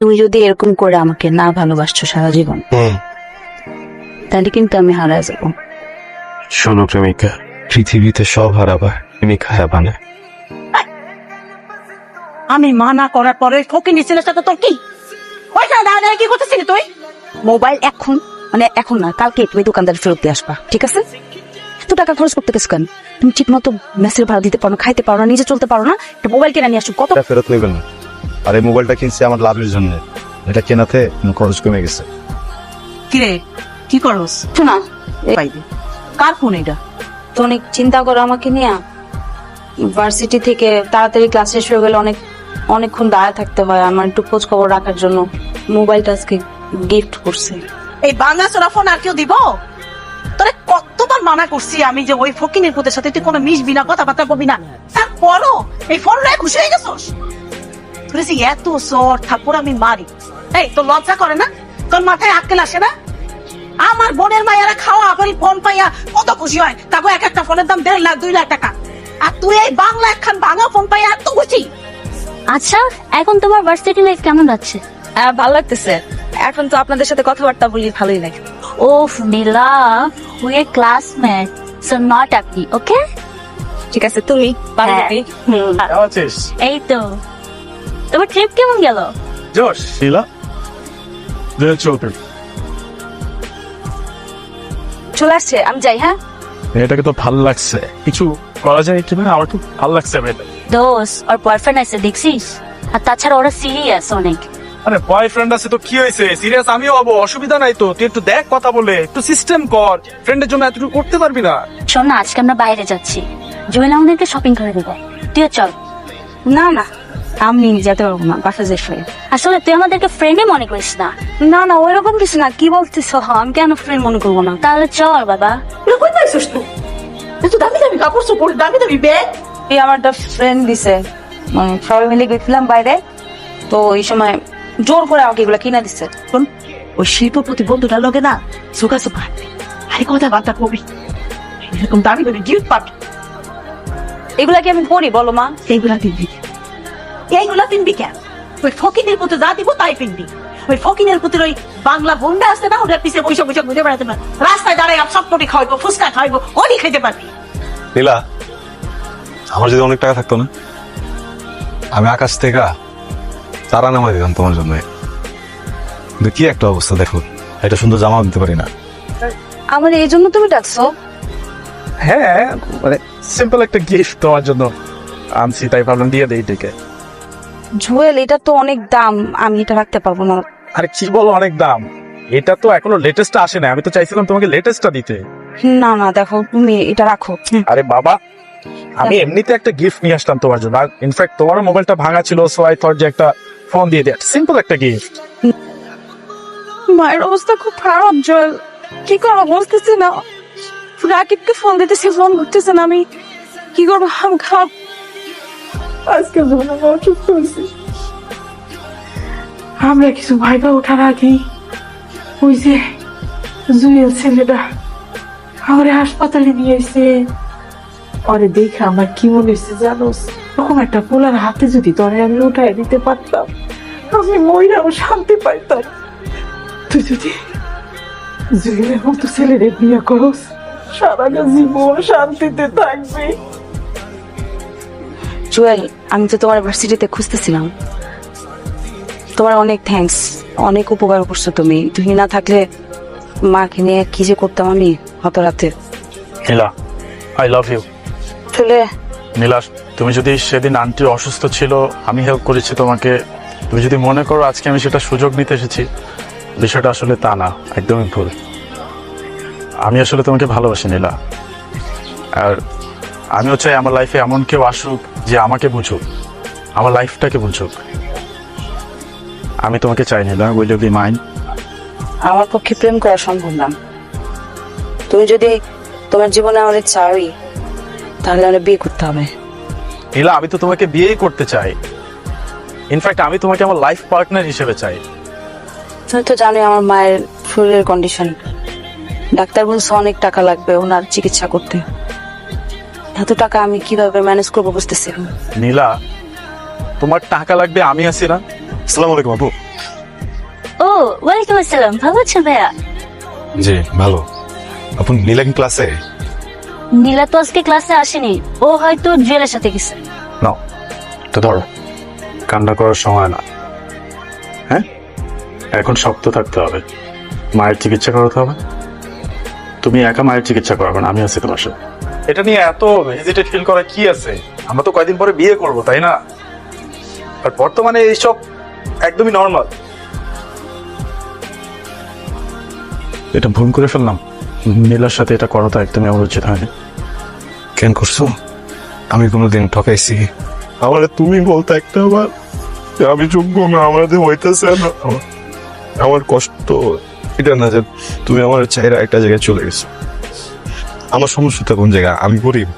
তুমি যদি এরকম করে আমাকে না ভালোবাসছো সারা জীবন, তাহলে কিন্তু আমি হারায় যাবো। শোনো প্রেমিকা, পৃথিবীতে সব হারাবা, প্রেমিকা হারাবা না। আমি মানা করার পরে ফকিনি ছেলের সাথে তোর কি পয়সা দাঁড়া কি করতেছিলি তুই? মোবাইল এখন এখন না, কালকে তুমি দোকানদার ফেরত দিয়ে আসবা, ঠিক আছে? এত টাকা খরচ করতে গেছো কেন? তুমি ঠিক মতো মেসের ভাড়া দিতে পারো না, খাইতে পারো না, নিজে চলতে পারো না, একটা মোবাইল কিনে নিয়ে আসো। কত এটা ফেরত নেবেন না। আর এই মোবাইলটা কিনছি আমার লাভের জন্য, এটা কেনাতে খরচ কমে গেছে। কিরে কি করস? শোনা, পাইবে কার ফোন এটা? তো অনেক চিন্তা করো আমাকে নিয়ে। ভার্সিটি থেকে তাড়াতাড়ি ক্লাস শেষ হয়ে গেলে অনেকক্ষণ দাঁড়ায় থাকতে হয়, আমার একটু খোঁজ খবর রাখার জন্য মোবাইলটা আজকে গিফট করছে। এই বাংলা চোরা ফোন আর কেউ দিব? তোরে কতবার মানা করছি আমি যে ওই ফকিনের পুতের সাথে তুই কোনো মিশবি না, কথাবার্তা বলবি না, তারপরও এই ফোন রায় খুশি হয়ে গেছস। তোর যে এত সর থাপ্পড় আমি মারি, এই তোর লজ্জা করে না? তোর মাথায় আক্কেল আসে না? আমার বোনের মায়েরা খাওয়া আপনি ফোন পাইয়া কত খুশি হয়, তাকে এক একটা ফোনের দাম 1.5 লাখ 2 লাখ টাকা, আর তুই এই বাংলা একখান ভাঙা ফোন পাইয়া এত খুশি। আচ্ছা, এখন তোমার ভার্সিটি লাইফ কেমন যাচ্ছে? ভালো লাগতেছে, এখন তো আপনাদের সাথে কথাবার্তা বলি, ভালোই লাগে। ওফ Neela, we are classmate, so not আপনি, ওকে? ঠিক আছে, তুমি বান্ধবী। এই তো, তোমার ট্রিপ কেমন গেল? জোশ শিলা, চলবে। চলে আসছে, আমি যাই। হ্যাঁ, এটাকে তো ভালো লাগছে, কিছু করা যায় কি না? আমার খুব ভালো লাগছে মেয়েটা। দোস ওর বয়ফ্রেন্ড আছে দেখছিস? আর তাছাড়া ওরা সিরিয়াস অনেক। আরে বয়ফ্রেন্ড আছে তো কি হয়েছে? সিরিয়াস আমিও হবো, অসুবিধা নাই তো। তুই একটু দেখ, কথা বলে একটু সিস্টেম কর। ফ্রেন্ডের জন্য এতটুকু করতে পারবি না? শোন না, আজকে আমরা বাইরে যাচ্ছি, জুয়েল আমাদেরকে শপিং করে দেবো, তুইও চল। না না, আমি যেতে পারবো না, বাসা যাই। আসলে তুই আমাদেরকে ফ্রেন্ডে মনে করিস না। না না, ওইরকম কিছু না। কি বলতেছ? আমি কেন ফ্রেন্ড মনে করবো না? তাহলে চল বাবা। কই পাইছস তুই এত দামি দামি কাপড় চোপড়, দামি দামি ব্যাগ? এই আমার একটা ফ্রেন্ড দিছে, মানে সবাই মিলে গেছিলাম বাইরে, তো এই সময় জোর করে আমাকে এগুলা কিনা দিচ্ছে। শোন, ওই শিল্পপতি বন্ধুটার লগে না যোগাযোগ রাখবি, আরে কথাবার্তা কবি, এরকম দামি দামি গিফট পাবি। এগুলা কি আমি পড়ি বলো মা? এইগুলা কিনবি, এইগুলা কিনবি কেন? ওই ফকিনের পুতে যা দিব তাই কিনবি। ওই ফকিনের পুতের ওই বাংলা বন্ডা আছে না, ওটার পিছিয়ে বৈশাখ বৈশাখ ঘুরে বেড়াতে পারবি, রাস্তায় দাঁড়ায় চটপটি খাওয়াইবো, ফুচকা খাওয়াইবো, ওই খেতে পারবি। নীলা, আমার যদি অনেক টাকা থাকতো না, আমি আকাশ থেকে তারা নামাই দিতাম তোমার জন্য। কিন্তু কি একটা অবস্থা দেখো, এটা সুন্দর জামা দিতে পারি না। আমার এই জন্য তুমি ডাকছো? হ্যাঁ, মানে সিম্পল একটা গিফট তোমার জন্য আনছি, তাই ভাবলাম দিয়ে দেই এটাকে। জুয়েল, এটা তো অনেক দাম, আমি এটা রাখতে পারবো না। আরে কি বলো অনেক দাম? এটা তো এখনো লেটেস্টটা আসে না, আমি তো চাইছিলাম তোমাকে লেটেস্টটা দিতে। না না, দেখো তুমি এটা রাখো। আরে বাবা, আমি এমনিতে একটা গিফট নিয়ে আসলাম তোমার জন্য, আর ইনফ্যাক্ট তোমারও মোবাইলটা ভাঙা ছিল, সো আই থট যে একটা ফোন দিয়ে দেয়, সিম্পল একটা গিফট। মায়ের অবস্থা খুব খারাপ জুয়েল, কি করবো বুঝতেছি না। রাকিবকে ফোন দিতেছি, ফোন করতেছে না, আমি কি করবো? খারাপ। আজকে যখন আমরা অসুস্থ হয়েছি, আমরা কিছু ভাইবা ওঠার আগেই ওই যে জুয়েল ছেলেটা আমারে হাসপাতালে নিয়ে এসে, পরে দেখে আমার কি মনে হয়েছে জানোস? এরকম একটা পোলার হাতে যদি তোরে আমি উঠাই দিতে পারতাম, আমি মইরাও শান্তি পাইতাম। তুই যদি জুয়েলের মতো ছেলেরে বিয়ে করস, সারাটা জীবন শান্তিতে থাকবি। জুয়েল, আমি তো তোমার ভার্সিটিতে খুঁজতেছিলাম, তোমার অনেক থ্যাঙ্কস, অনেক উপকার করছো তুমি। তুমি না থাকলে মাকে নিয়ে কি যে করতাম আমি হত রাতে। নীলা, আই লাভ ইউ। চলে নীলা, তুমি যদি সেদিন আন্টি অসুস্থ ছিল, আমি হেল্প করেছি তোমাকে, তুমি যদি মনে করো আজকে আমি সেটা সুযোগ নিতে এসেছি, বিষয়টা আসলে তা না, একদমই ভুল। আমি আসলে তোমাকে ভালোবাসি নীলা, আর আমিও চাই আমার লাইফে এমন কেউ আসুক যে আমাকে বুঝুক, আমার লাইফটাকে বুঝুক। আমি তোমাকে চাই নীলা, উইল ইউ বি মাইন? আমার পক্ষে প্রেম করা সম্ভব না। তুমি যদি তোমার জীবনে আমাদের চাই, তাহলে আমরা বিয়ে করতে হবে। নীলা, আমি তো তোমাকে বিয়েই করতে চাই, ইনফ্যাক্ট আমি তোমাকে আমার লাইফ পার্টনার হিসেবে চাই। তুমি তো জানোই আমার মায়ের শরীরের কন্ডিশন, ডাক্তার বলছে অনেক টাকা লাগবে ওনার চিকিৎসা করতে। এত টাকা আমি কিভাবে ম্যানেজ করবো বুঝতেছি না। নীলা, তোমার টাকা লাগবে, আমি আছি না? আসসালামু আলাইকুম আপু। ও ওয়েলকাম আসসালাম, ভালো আছেন ভাইয়া? জি ভালো। আপু নীলা কি ক্লাসে? নীলা তো আজকে ক্লাসে আসেনি, ও হয়তো জুয়েলের সাথে গেছে। নাও তো ধরো, কান্না করার সময় না। হ্যাঁ, এখন শক্ত থাকতে হবে, মায়ের চিকিৎসা করাতে হবে। তুমি একা মায়ের চিকিৎসা করাবে না, আমি আছি তোমার সাথে। এটা নিয়ে এত হেজিটেট ফিল করা কি আছে? আমরা তো কয়দিন পরে বিয়ে করব, তাই না? আর বর্তমানে এইসব একদমই নর্মাল। এটা ভুল করে ফেললাম, নীলার সাথে এটা করাটা একদমই আমার উচিত হয়নি। কেন করছো? আমি কোনোদিন ঠকাইছি? আমার তুমি বলতে একটা বার যে আমি যোগ্য না, আমাদের হইতেছে না। আমার কষ্ট এটা না যে তুমি আমার চাইরা একটা জায়গায় চলে গেছো। আমার সমস্যাটা কোন জায়গায়? আমি গরিব।